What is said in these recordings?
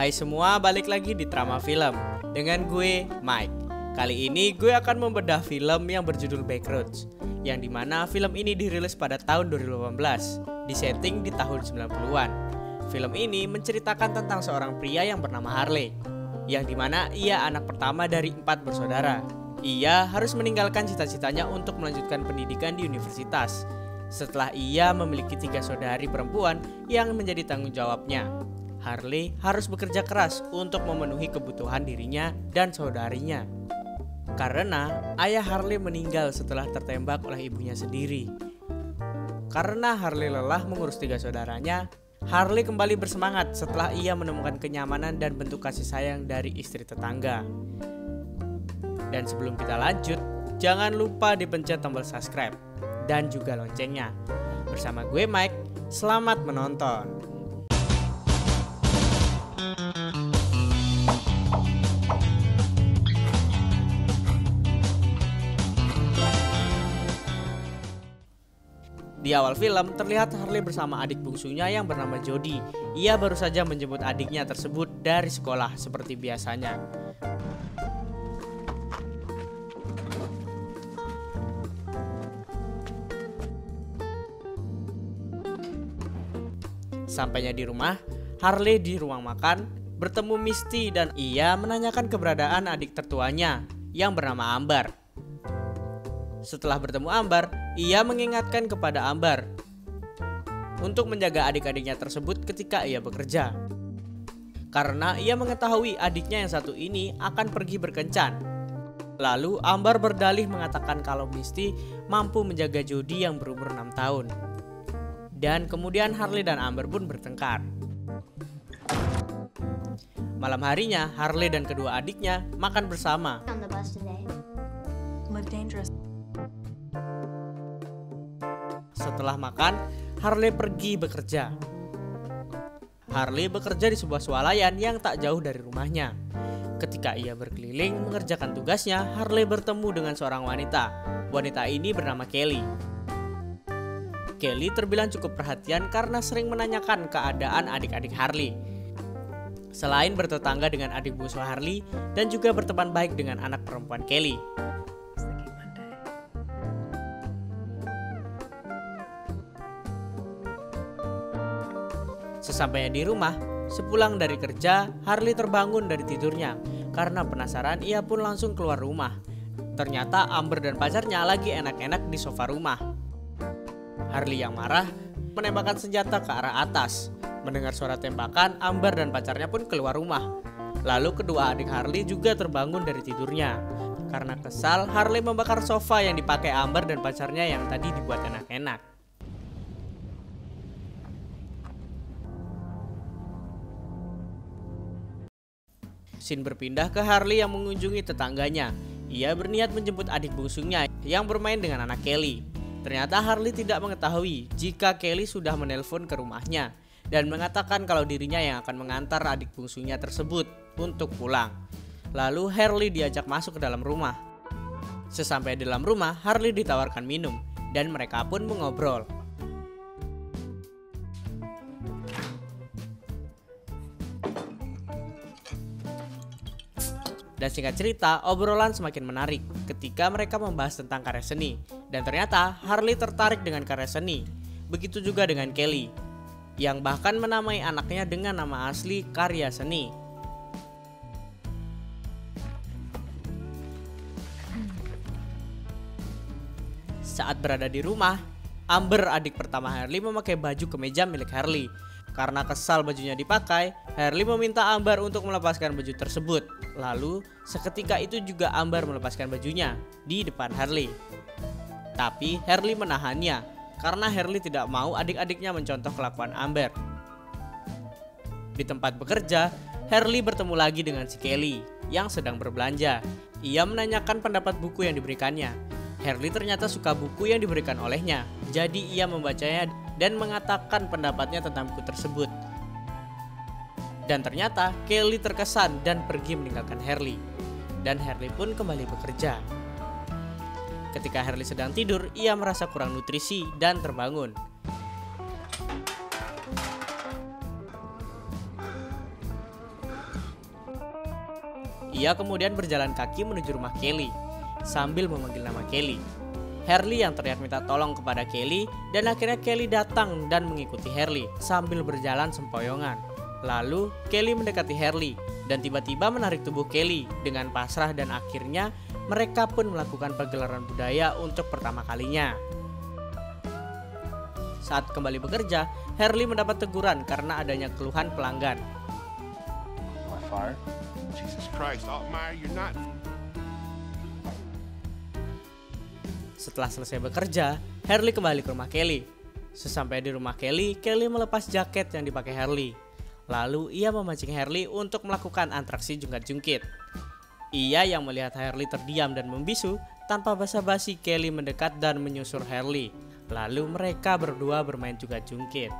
Hai semua, balik lagi di Trama Film dengan gue, Mike. Kali ini gue akan membedah film yang berjudul Backroads, yang dimana film ini dirilis pada tahun 2018, disetting di tahun 90-an. Film ini menceritakan tentang seorang pria yang bernama Harley, yang dimana ia anak pertama dari 4 bersaudara. Ia harus meninggalkan cita-citanya untuk melanjutkan pendidikan di universitas, setelah ia memiliki 3 saudari perempuan yang menjadi tanggung jawabnya. Harley harus bekerja keras untuk memenuhi kebutuhan dirinya dan saudarinya. Karena ayah Harley meninggal setelah tertembak oleh ibunya sendiri. Karena Harley lelah mengurus 3 saudaranya, Harley kembali bersemangat setelah ia menemukan kenyamanan dan bentuk kasih sayang dari istri tetangga. Dan sebelum kita lanjut, jangan lupa dipencet tombol subscribe dan juga loncengnya. Bersama gue Mike, selamat menonton. Di awal film terlihat Harley bersama adik bungsunya yang bernama Jody. Ia baru saja menjemput adiknya tersebut dari sekolah seperti biasanya. Sampainya di rumah, Harley di ruang makan bertemu Misty dan ia menanyakan keberadaan adik tertuanya yang bernama Ambar. Setelah bertemu Ambar, ia mengingatkan kepada Ambar untuk menjaga adik-adiknya tersebut ketika ia bekerja. Karena ia mengetahui adiknya yang satu ini akan pergi berkencan. Lalu Ambar berdalih mengatakan kalau Misty mampu menjaga Jody yang berumur 6 tahun. Dan kemudian Harley dan Ambar pun bertengkar. Malam harinya, Harley dan kedua adiknya makan bersama. Setelah makan, Harley pergi bekerja. Harley bekerja di sebuah swalayan yang tak jauh dari rumahnya. Ketika ia berkeliling mengerjakan tugasnya, Harley bertemu dengan seorang wanita. Wanita ini bernama Kelly. Kelly terbilang cukup perhatian karena sering menanyakan keadaan adik-adik Harley. Selain bertetangga dengan adik bungsu Harley dan juga berteman baik dengan anak perempuan Kelly. Sesampainya di rumah, sepulang dari kerja, Harley terbangun dari tidurnya. Karena penasaran, ia pun langsung keluar rumah. Ternyata Amber dan pacarnya lagi enak-enak di sofa rumah. Harley yang marah menembakkan senjata ke arah atas. Mendengar suara tembakan, Amber dan pacarnya pun keluar rumah. Lalu kedua adik Harley juga terbangun dari tidurnya. Karena kesal, Harley membakar sofa yang dipakai Amber dan pacarnya yang tadi dibuat enak-enak. Scene berpindah ke Harley yang mengunjungi tetangganya. Ia berniat menjemput adik bungsunya yang bermain dengan anak Kelly. Ternyata Harley tidak mengetahui jika Kelly sudah menelpon ke rumahnya dan mengatakan kalau dirinya yang akan mengantar adik bungsunya tersebut untuk pulang. Lalu Harley diajak masuk ke dalam rumah. Sesampai di dalam rumah, Harley ditawarkan minum dan mereka pun mengobrol. Dan singkat cerita, obrolan semakin menarik ketika mereka membahas tentang karya seni. Dan ternyata Harley tertarik dengan karya seni. Begitu juga dengan Kelly, yang bahkan menamai anaknya dengan nama asli karya seni. Saat berada di rumah, Amber, adik pertama Harley, memakai baju kemeja milik Harley. Karena kesal bajunya dipakai, Harley meminta Amber untuk melepaskan baju tersebut. Lalu, seketika itu juga Amber melepaskan bajunya di depan Harley. Tapi Harley menahannya karena Harley tidak mau adik-adiknya mencontoh kelakuan Amber. Di tempat bekerja, Harley bertemu lagi dengan si Kelly yang sedang berbelanja. Ia menanyakan pendapat buku yang diberikannya. Harley ternyata suka buku yang diberikan olehnya, jadi ia membacanya dan mengatakan pendapatnya tentang buku tersebut. Dan ternyata Kelly terkesan dan pergi meninggalkan Harley. Dan Harley pun kembali bekerja. Ketika Harley sedang tidur, ia merasa kurang nutrisi dan terbangun. Ia kemudian berjalan kaki menuju rumah Kelly sambil memanggil nama Kelly. Harley yang teriak minta tolong kepada Kelly, dan akhirnya Kelly datang dan mengikuti Harley sambil berjalan sempoyongan. Lalu Kelly mendekati Harley dan tiba-tiba menarik tubuh Kelly dengan pasrah, dan akhirnya mereka pun melakukan pagelaran budaya untuk pertama kalinya. Saat kembali bekerja, Harley mendapat teguran karena adanya keluhan pelanggan. Jesus Christ, Altmaier, you're not. Setelah selesai bekerja, Harley kembali ke rumah Kelly. Sesampai di rumah Kelly, Kelly melepas jaket yang dipakai Harley. Lalu ia memancing Harley untuk melakukan atraksi jungkat-jungkit. Ia yang melihat Harley terdiam dan membisu, tanpa basa-basi Kelly mendekat dan menyusur Harley. Lalu mereka berdua bermain jungkat-jungkit.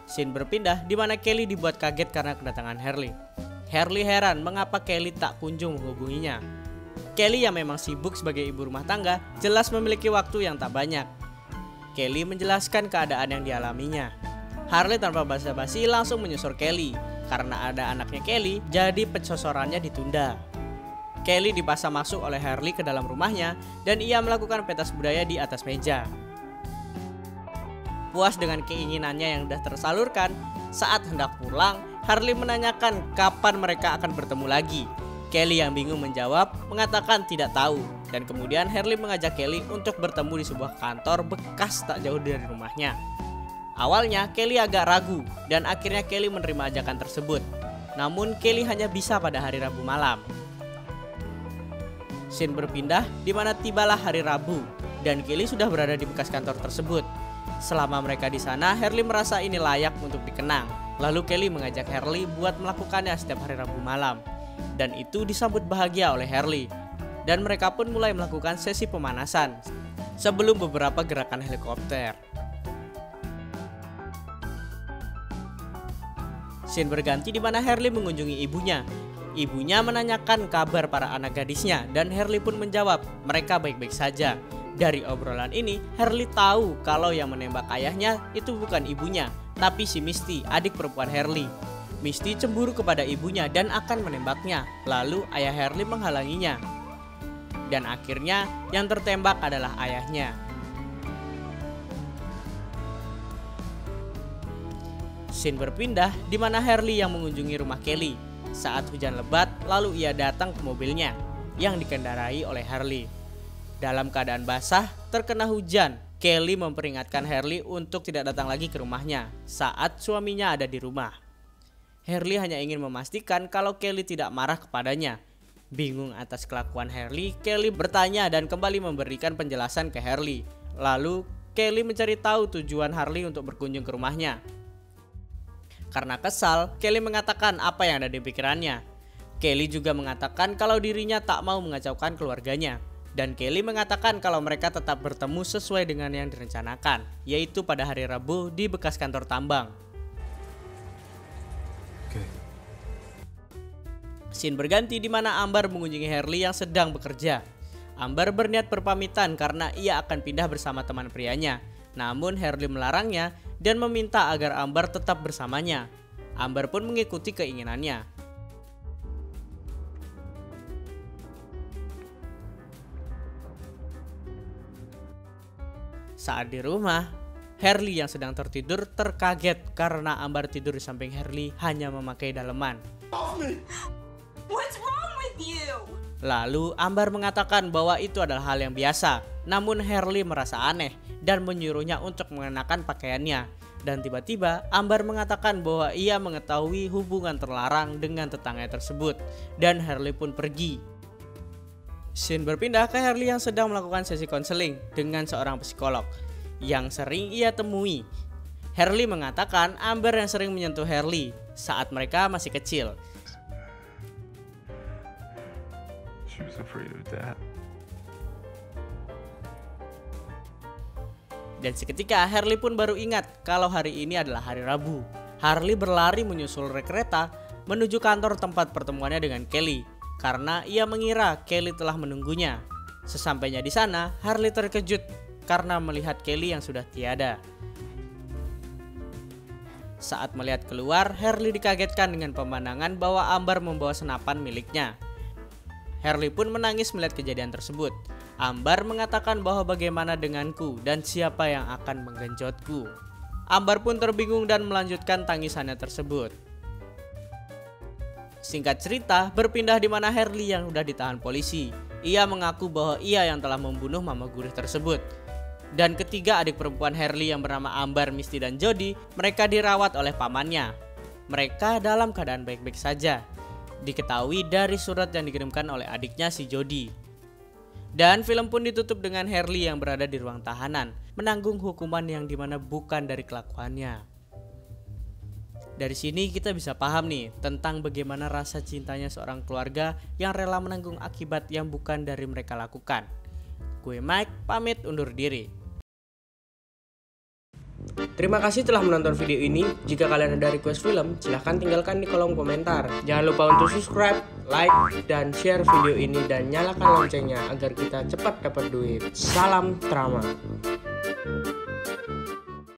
Scene berpindah di mana Kelly dibuat kaget karena kedatangan Harley. Harley heran mengapa Kelly tak kunjung menghubunginya. Kelly yang memang sibuk sebagai ibu rumah tangga jelas memiliki waktu yang tak banyak. Kelly menjelaskan keadaan yang dialaminya. Harley tanpa basa-basi langsung menyusur Kelly. Karena ada anaknya Kelly, jadi pensosorannya ditunda. Kelly dipaksa masuk oleh Harley ke dalam rumahnya dan ia melakukan pentas budaya di atas meja. Puas dengan keinginannya yang sudah tersalurkan, saat hendak pulang, Harley menanyakan kapan mereka akan bertemu lagi. Kelly yang bingung menjawab, mengatakan tidak tahu. Dan kemudian Harley mengajak Kelly untuk bertemu di sebuah kantor bekas tak jauh dari rumahnya. Awalnya Kelly agak ragu dan akhirnya Kelly menerima ajakan tersebut. Namun Kelly hanya bisa pada hari Rabu malam. Scene berpindah di mana tibalah hari Rabu dan Kelly sudah berada di bekas kantor tersebut. Selama mereka di sana, Harley merasa ini layak untuk dikenang. Lalu Kelly mengajak Harley buat melakukannya setiap hari Rabu malam. Dan itu disambut bahagia oleh Harley. Dan mereka pun mulai melakukan sesi pemanasan sebelum beberapa gerakan helikopter. Scene berganti di mana Harley mengunjungi ibunya. Ibunya menanyakan kabar para anak gadisnya dan Harley pun menjawab mereka baik-baik saja. Dari obrolan ini, Harley tahu kalau yang menembak ayahnya itu bukan ibunya, tapi si Misty, adik perempuan Harley. Misty cemburu kepada ibunya dan akan menembaknya. Lalu ayah Harley menghalanginya. Dan akhirnya yang tertembak adalah ayahnya. Scene berpindah di mana Harley yang mengunjungi rumah Kelly. Saat hujan lebat, lalu ia datang ke mobilnya yang dikendarai oleh Harley. Dalam keadaan basah, terkena hujan, Kelly memperingatkan Harley untuk tidak datang lagi ke rumahnya saat suaminya ada di rumah. Harley hanya ingin memastikan kalau Kelly tidak marah kepadanya. Bingung atas kelakuan Harley, Kelly bertanya dan kembali memberikan penjelasan ke Harley. Lalu, Kelly mencari tahu tujuan Harley untuk berkunjung ke rumahnya. Karena kesal, Kelly mengatakan apa yang ada di pikirannya. Kelly juga mengatakan kalau dirinya tak mau mengacaukan keluarganya. Dan Kelly mengatakan kalau mereka tetap bertemu sesuai dengan yang direncanakan, yaitu pada hari Rabu di bekas kantor tambang. Scene berganti di mana Ambar mengunjungi Harley yang sedang bekerja. Ambar berniat berpamitan karena ia akan pindah bersama teman prianya. Namun Harley melarangnya dan meminta agar Ambar tetap bersamanya. Ambar pun mengikuti keinginannya. Saat di rumah, Harley yang sedang tertidur terkaget karena Ambar tidur di samping Harley hanya memakai daleman. What's wrong with you? Lalu Ambar mengatakan bahwa itu adalah hal yang biasa. Namun Harley merasa aneh dan menyuruhnya untuk mengenakan pakaiannya. Dan tiba-tiba Ambar mengatakan bahwa ia mengetahui hubungan terlarang dengan tetangganya tersebut. Dan Harley pun pergi. Scene berpindah ke Harley yang sedang melakukan sesi konseling dengan seorang psikolog yang sering ia temui. Harley mengatakan Ambar yang sering menyentuh Harley saat mereka masih kecil. She was afraid of that. Dan seketika Harley pun baru ingat kalau hari ini adalah hari Rabu. Harley berlari menyusul rel kereta menuju kantor tempat pertemuannya dengan Kelly karena ia mengira Kelly telah menunggunya. Sesampainya di sana, Harley terkejut karena melihat Kelly yang sudah tiada. Saat melihat keluar, Harley dikagetkan dengan pemandangan bahwa Ambar membawa senapan miliknya. Harley pun menangis melihat kejadian tersebut. Ambar mengatakan bahwa bagaimana denganku dan siapa yang akan menggenjotku. Ambar pun terbingung dan melanjutkan tangisannya tersebut. Singkat cerita, berpindah di mana Harley yang sudah ditahan polisi. Ia mengaku bahwa ia yang telah membunuh mama gurih tersebut. Dan ketiga adik perempuan Harley yang bernama Ambar, Misty, dan Jody, mereka dirawat oleh pamannya. Mereka dalam keadaan baik-baik saja. Diketahui dari surat yang dikirimkan oleh adiknya si Jody. Dan film pun ditutup dengan Harley yang berada di ruang tahanan, menanggung hukuman yang dimana bukan dari kelakuannya. Dari sini kita bisa paham nih tentang bagaimana rasa cintanya seorang keluarga yang rela menanggung akibat yang bukan dari mereka lakukan. Gue Mike, pamit undur diri. Terima kasih telah menonton video ini. Jika kalian ada request film, silahkan tinggalkan di kolom komentar. Jangan lupa untuk subscribe, like, dan share video ini dan nyalakan loncengnya agar kita cepat dapat duit. Salam Trama.